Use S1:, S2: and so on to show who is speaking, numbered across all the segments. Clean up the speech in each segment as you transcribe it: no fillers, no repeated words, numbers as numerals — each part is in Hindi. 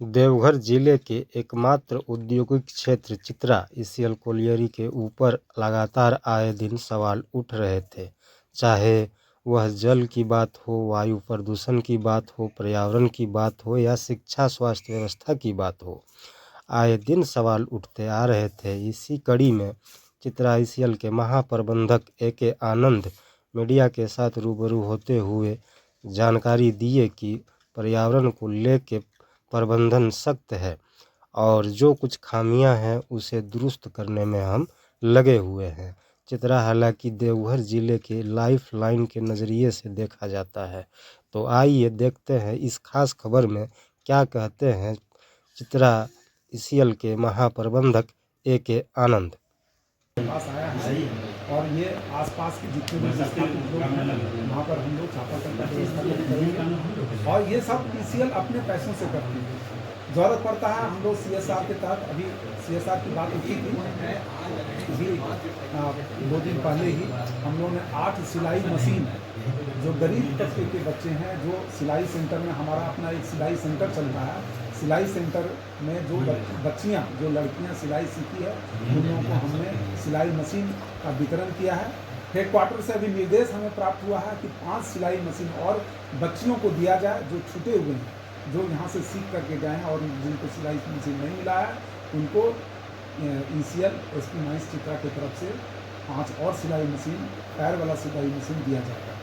S1: देवघर जिले के एकमात्र औद्योगिक क्षेत्र चित्रा ईसीएल कोलियरी के ऊपर लगातार आए दिन सवाल उठ रहे थे। चाहे वह जल की बात हो, वायु प्रदूषण की बात हो, पर्यावरण की बात हो या शिक्षा स्वास्थ्य व्यवस्था की बात हो, आए दिन सवाल उठते आ रहे थे। इसी कड़ी में चित्रा ईसीएल के महाप्रबंधक ए.के. आनंद मीडिया के साथ रूबरू होते हुए जानकारी दिए कि पर्यावरण को लेकर प्रबंधन सख्त है और जो कुछ खामियां हैं उसे दुरुस्त करने में हम लगे हुए हैं। चित्रा हालांकि देवघर जिले के लाइफ लाइन के नज़रिए से देखा जाता है। तो आइए देखते हैं इस खास खबर में क्या कहते हैं चित्रा ईसीएल के महाप्रबंधक ए.के. आनंद।
S2: पास आया है और ये आसपास के जितने भी स्थापित लोग हैं वहाँ पर हम लोग चापाकल का व्यवस्था करेंगे और ये सब ईसीएल अपने पैसों से करती है। ज़रूरत पड़ता है हम लोग सीएसआर के तहत, अभी सीएसआर की बात उठी थी अभी 2 दिन पहले ही हम लोगों ने 8 सिलाई मशीन जो गरीब तबके के बच्चे हैं, जो सिलाई सेंटर में हमारा अपना एक सिलाई सेंटर चल रहा है, सिलाई सेंटर में जो बच्चियां जो लड़कियां सिलाई सीखी है उन लोगों को हमने सिलाई मशीन का वितरण किया है। हेडक्वार्टर से अभी निर्देश हमें प्राप्त हुआ है कि 5 सिलाई मशीन और बच्चियों को दिया जाए जो छूटे हुए हैं, जो यहाँ से सीख करके गए हैं और जिनको सिलाई मशीन नहीं मिला है उनको ईसीएल एसपी माइंस चित्रा की तरफ से 5 और सिलाई मशीन, पैर वाला सिलाई मशीन दिया जाएगा।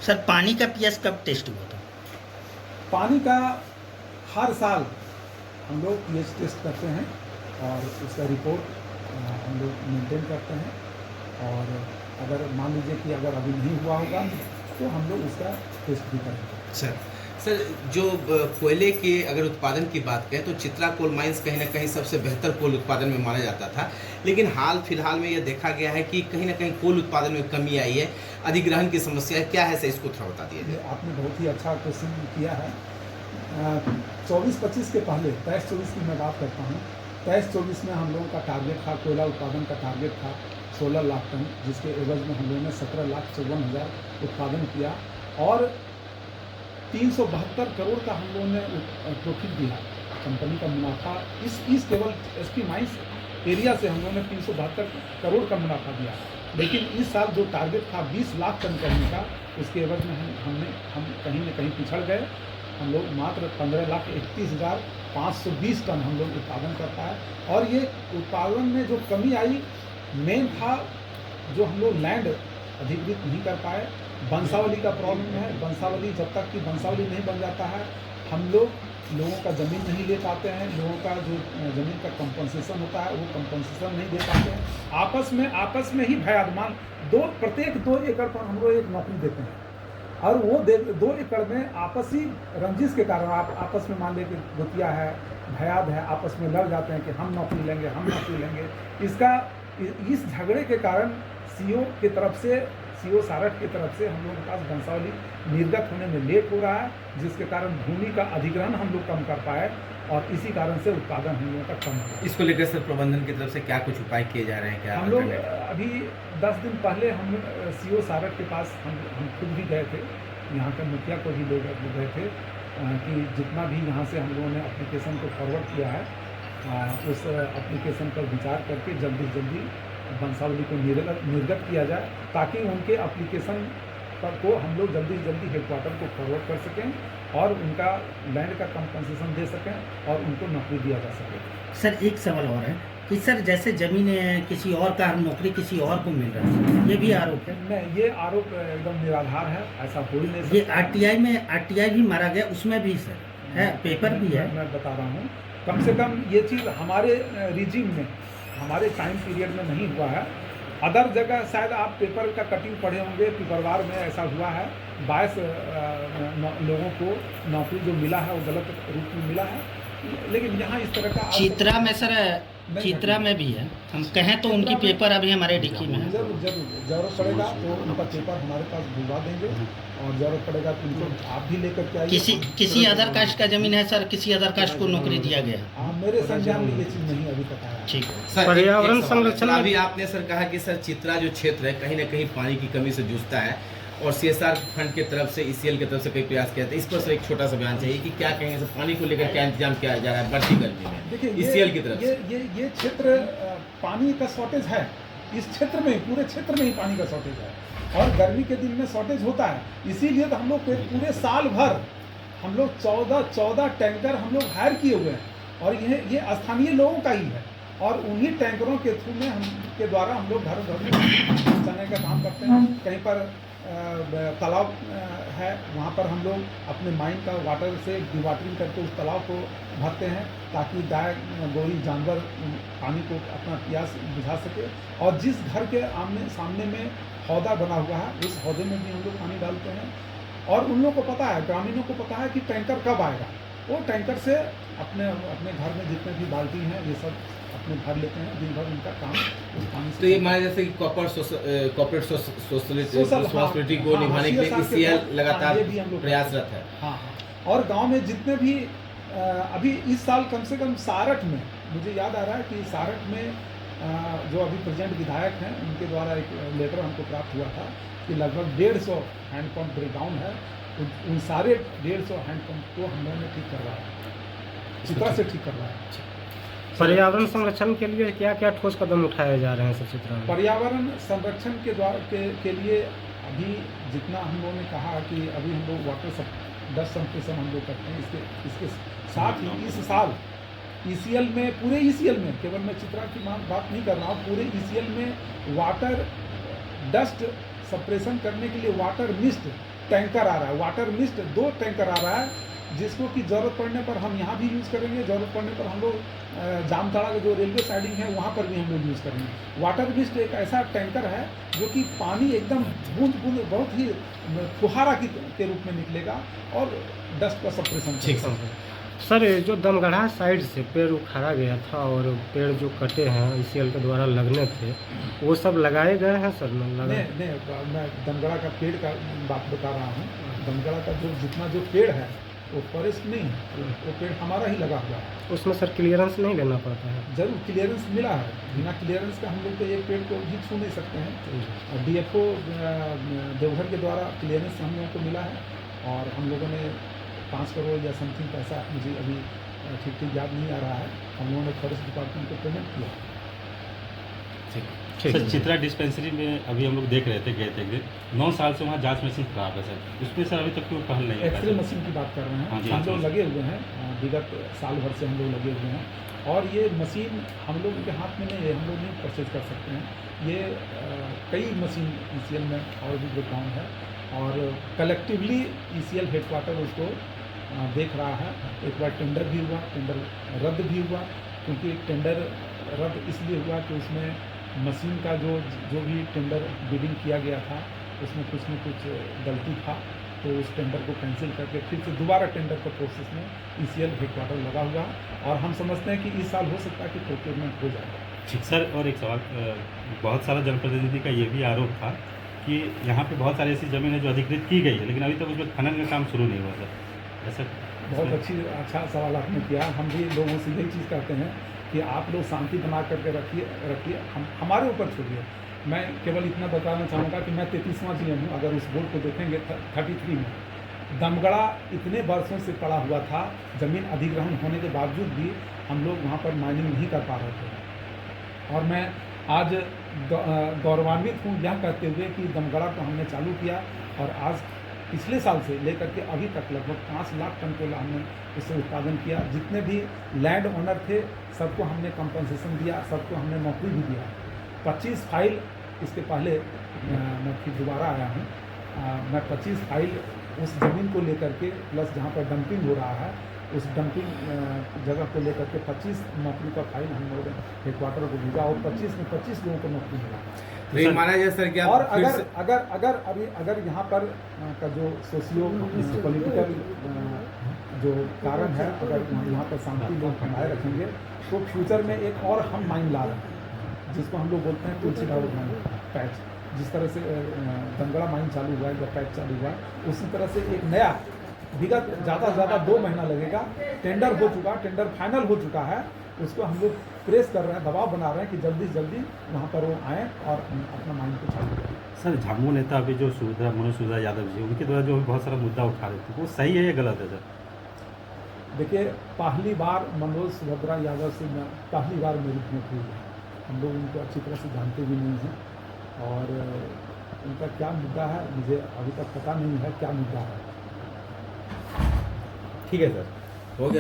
S3: सर, पानी का पीएस कब टेस्ट हुआ था?
S2: पानी का हर साल हम लोग पीएच टेस्ट करते हैं और उसका रिपोर्ट हम लोग मेंटेन करते हैं और अगर मान लीजिए कि अगर अभी नहीं हुआ होगा तो हम लोग उसका टेस्ट भी करेंगे।
S4: सर, जो कोयले के अगर उत्पादन की बात करें तो चित्रा कोल माइंस कहीं ना कहीं सबसे बेहतर कोल उत्पादन में माना जाता था, लेकिन हाल फिलहाल में यह देखा गया है कि कहीं ना कहीं कोल उत्पादन में कमी आई है, अधिग्रहण की समस्या है। क्या है सर, इसको थोड़ा बता दीजिए।
S2: आपने बहुत ही अच्छा क्वेश्चन किया है। 24-25 के पहले 23-24 की मैं बात करता हूँ। 23-24 में हम लोगों का टारगेट था, कोयला उत्पादन का टारगेट था 16 लाख टन, जिसके एवज में हम लोगों ने 17,54,000 उत्पादन किया और 372 करोड़ का हम लोगों ने प्रॉफिट दिया। कंपनी का मुनाफा इस केवल एसपी माइंस एरिया से हम लोगों ने 372 करोड़ का मुनाफा दिया। लेकिन इस साल जो टारगेट था 20 लाख टन करने का, उसके एवज में हम कहीं न कहीं पिछड़ गए। हम लोग मात्र 15,31,520 टन हम लोग उत्पादन कर पाए और ये उत्पादन में जो कमी आई मेन था जो हम लोग लैंड अधिकृत नहीं कर पाए। बंसावली का प्रॉब्लम है। बंसावली जब तक कि बंसावली नहीं बन जाता है हम लोगों का ज़मीन नहीं ले पाते हैं। लोगों का जो ज़मीन का कंपनसेशन होता है वो कंपनसेशन नहीं दे पाते हैं। आपस में ही भयादमान प्रत्येक 2 एकड़ पर हम लोग एक नौकरी देते हैं और वो 2 एकड़ में आपसी रंजिश के कारण आपस में मान लें कि गोतिया है, भयाद है, आपस में लड़ जाते हैं कि हम नौकरी लेंगे। इस झगड़े के कारण सीओ सारठ की तरफ से हम लोगों के पास बंसावली निर्गत होने में लेट हो रहा है, जिसके कारण भूमि का अधिग्रहण हम लोग कम कर पाए और इसी कारण से उत्पादन हम लोगों का कम हो।
S4: इसको लेकर सर प्रबंधन की तरफ से क्या कुछ उपाय किए जा रहे हैं? क्या
S2: हम लोग अभी 10 दिन पहले हम सीओ सारठ के पास हम खुद भी गए थे, यहाँ के मुखिया को भी ले गए थे कि जितना भी यहाँ से हम लोगों ने एप्लीकेशन को फॉरवर्ड किया है उस एप्लीकेशन पर विचार करके जल्दी से जल्दी बंसावली को निर्गत किया जाए ताकि उनके एप्लीकेशन को हम लोग जल्दी से जल्दी हेडक्वार्टर को फॉरवर्ड कर सकें और उनका लैंड का कंपनसेशन दे सकें और उनको नौकरी दिया जा सके।
S3: सर, एक सवाल और है कि सर जैसे ज़मीन किसी और का नौकरी किसी और को मिल रहा है, ये भी आरोप है?
S2: नहीं, ये आरोप एकदम निराधार है, ऐसा हो ही नहीं सकता।
S3: ये आरटीआई भी मारा गया, उसमें भी सर है, पेपर भी है।
S2: मैं बता रहा हूँ, कम से कम ये चीज़ हमारे रिजीम में, हमारे टाइम पीरियड में नहीं हुआ है। अदर जगह शायद आप पेपर का कटिंग पढ़े होंगे, पिपरवार में ऐसा हुआ है, 22 लोगों को नौकरी जो मिला है वो गलत रूप में मिला है, लेकिन यहाँ इस तरह का
S3: चित्रा में सर, चित्रा में भी है। हम कहें तो उनकी पेपर अभी हमारे डिक्की में है।
S2: जरूरत पड़ेगा तो उनका पेपर हमारे पास भिजवा देंगे और जरूरत पड़ेगा तो उनको आप भी लेकर के आइए।
S3: किसी अदर कास्ट का जमीन है सर, किसी अदर कास्ट को नौकरी दिया गया?
S2: मेरे संज्ञान में ये चीज़ नहीं अभी तक आया।
S3: ठीक है
S4: सर,
S1: पर्यावरण संरक्षण
S4: अभी आपने सर कहा कि सर चित्रा जो क्षेत्र है कहीं ना कहीं पानी की कमी से जूझता है और CSR फंड की तरफ से ECL की तरफ से कई प्रयास किया था, इस पर से एक छोटा सा बयान चाहिए कि क्या कहेंगे सर, पानी को लेकर क्या इंतजाम किया जा रहा है बढ़ती गर्मी में
S2: देखिए
S4: ECL की तरफ से?
S2: ये क्षेत्र पानी का शॉर्टेज है, इस क्षेत्र में पूरे क्षेत्र में ही पानी का शॉर्टेज है और गर्मी के दिन में शॉर्टेज होता है। इसीलिए तो हम लोग पूरे साल भर हम लोग 14 टैंकर हम लोग हायर किए हुए हैं और ये स्थानीय लोगों का ही है और उन्हीं टैंकरों के थ्रू में हम के द्वारा हम लोग घर घर में पहुँचाने का काम करते हैं। कहीं पर तालाब है, वहाँ पर हम लोग अपने माइन का वाटर से डिवाटरिंग करके उस तालाब को भरते हैं ताकि गाय गोरी जानवर पानी को अपना प्यास बुझा सके। और जिस घर के आमने सामने में हौदा बना हुआ है उस हौदे में भी हम लोग पानी डालते हैं और उन लोगों को पता है, ग्रामीणों को पता है कि टैंकर कब आएगा। वो टैंकर से अपने घर में जितने भी बाल्टी हैं ये सब अपने भर लेते हैं, दिन भर उनका काम उस पानी से।
S4: तो ये माना जैसे कि कॉर्पोरेट रिस्पॉन्सिबिलिटी को निभाने के लिए ECL लगातार प्रयासरत है।
S2: हाँ, और गांव में जितने भी अभी इस साल कम से कम सारठ में मुझे याद आ रहा है कि सारठ में जो अभी प्रेजेंट विधायक हैं उनके द्वारा एक लेटर हमको प्राप्त हुआ था कि लगभग 150 हैंडपम्प ब्रेकडाउन है, उन सारे 150 हैंडपम्प को हम लोगों ने ठीक करवाया, चित्रा से ठीक करवाया।
S1: पर्यावरण संरक्षण के लिए क्या क्या ठोस कदम उठाए जा रहे हैं सर चित्रा में?
S2: पर्यावरण संरक्षण के द्वारा के लिए अभी जितना हम लोगों ने कहा कि अभी हम लोग वाटर डस्ट संप्रेषण हम लोग करते हैं, इसके साथ ही इस साल ECL में, पूरे ECL में, केवल मैं चित्रा की बात नहीं कर रहा हूँ, पूरे ECL में वाटर डस्ट सप्रेशन करने के लिए वाटर मिस्ट टैंकर आ रहा है। वाटर मिस्ट 2 टैंकर आ रहा है जिसको कि ज़रूरत पड़ने पर हम यहाँ भी यूज़ करेंगे, ज़रूरत पड़ने पर हम लोग जामताड़ा का जो रेलवे साइडिंग है वहाँ पर भी हम लोग यूज़ करेंगे। वाटर मिस्ट एक ऐसा टैंकर है जो कि पानी एकदम बूंद बूंद बहुत ही फुहारा के रूप में निकलेगा और डस्ट का सप्रेशन करेगा।
S1: सर जो दमगढ़ा साइड से पेड़ उखाड़ा गया था और पेड़ जो कटे हैं ECL के द्वारा लगने थे वो सब लगाए गए हैं सर?
S2: नहीं, मैं दमगढ़ा का पेड़ का बात बता रहा हूँ। दमगढ़ा का जो जितना जो पेड़ है वो फॉरेस्ट नहीं है, वो पेड़ हमारा ही लगा हुआ है।
S1: उसमें सर क्लियरेंस नहीं लेना पड़ता है?
S2: जरूर क्लियरेंस मिला है, बिना क्लियरेंस का हम लोग तो एक पेड़ को भी छू नहीं सकते हैं। और DFO देवघर के द्वारा क्लियरेंस हम लोगों को मिला है और हम लोगों ने 5 करोड़ या समथिंग पैसा, मुझे अभी ठीक याद नहीं आ रहा है, हम लोगों ने फॉरेस्ट डिपार्टमेंट को पेमेंट किया।
S5: सर चित्रा डिस्पेंसरी में अभी हम लोग देख रहे थे, गए थे 9 साल से वहाँ जांच मशीन खराब है सर, उसमें सर अभी तक कोई पहल नहीं है।
S2: एक्सरे मशीन की बात कर रहे हैं।
S5: हाँ जी,
S2: हम लोग लगे हुए हैं, विगत साल भर से हम लोग लगे हुए हैं और ये मशीन हम लोग के हाथ में नहीं है, हम लोग नहीं परचेज कर सकते हैं। ये कई मशीन ECL में और भी ब्रेकडाउन है और कलेक्टिवली ECL हेडक्वार्टर उसको देख रहा है। एक बार टेंडर भी हुआ, टेंडर रद्द भी हुआ क्योंकि टेंडर रद्द इसलिए हुआ कि उसमें मशीन का जो भी टेंडर बिडिंग किया गया था उसमें कुछ न कुछ गलती था, तो उस टेंडर को कैंसिल करके फिर से दोबारा टेंडर का प्रोसेस में ECL हेडक्वार्टर लगा हुआ और हम समझते हैं कि इस साल हो सकता है कि प्रोक्योरमेंट हो जाएगा।
S5: ठीक सर, और एक सवाल, बहुत सारा जनप्रतिनिधि का ये भी आरोप था कि यहाँ पे बहुत सारी ऐसी ज़मीन है जो अधिकृत की गई है लेकिन अभी तक उसमें खनन का काम शुरू नहीं हुआ सर, ऐसा?
S2: बहुत अच्छा सवाल आपने किया। हम भी लोगों से यही चीज़ कहते हैं कि आप लोग शांति बना करके रखिए, हमारे ऊपर छोड़िए। मैं केवल इतना बताना चाहूँगा कि मैं 33वां GM हूँ। अगर उस बोर्ड को देखेंगे 33 में दमगढ़ा इतने वर्षों से पड़ा हुआ था, ज़मीन अधिग्रहण होने के बावजूद भी हम लोग वहाँ पर माइनिंग नहीं कर पा रहे थे। और मैं आज गौरवान्वित हूँ यह कहते हुए कि दमगढ़ा को हमने चालू किया और आज पिछले साल से लेकर के अभी तक लगभग 5 लाख टन कोयला हमने उससे उत्पादन किया। जितने भी लैंड ओनर थे सबको हमने कंपनसेशन दिया, सबको हमने नौकरी भी दिया। 25 फाइल इसके पहले मैं फिर दोबारा आया हूँ, मैं 25 फाइल उस ज़मीन को लेकर के प्लस जहाँ पर डंपिंग हो रहा है उस डंपिंग जगह को लेकर के 25 नौकरी का फाइल हम लोगों ने हेडक्वार्टर को भेजा और 25 में 25 लोगों को नौकरी मिला।
S4: तो माना जाए सर क्या,
S2: और अगर यहाँ पर का जो सोशियो पॉलिटिकल जो कारण है, अगर यहाँ पर शांति लोग बनाए रखेंगे तो फ्यूचर में एक और हम माइन ला रहे हैं जिसको हम लोग बोलते हैं तुलसी ढाल माइन पैच। जिस तरह से दमगढ़ा माइन चालू हुआ है या पैच चालू हुआ है, उसी तरह से एक नया विगत ज़्यादा से ज़्यादा 2 महीना लगेगा। टेंडर हो चुका, टेंडर फाइनल हो चुका है, उसको हम लोग प्रेस कर रहे हैं, दबाव बना रहे हैं कि जल्दी से जल्दी वहाँ पर वो आएँ और अपना माइंड को चालू करें।
S5: सर झामू नेता अभी जो मनोज सुधा यादव जी, उनके द्वारा जो बहुत सारा मुद्दा उठा रहे थे, वो सही है या गलत है सर?
S2: देखिए, पहली बार मनोज सुभद्रा यादव से मैं पहली बार मेरी भेंट हुई है। हम लोग उनको अच्छी तरह से जानते भी नहीं हैं और उनका क्या मुद्दा है मुझे अभी तक पता नहीं है क्या मुद्दा है।
S4: ठीक है सर, हो गया।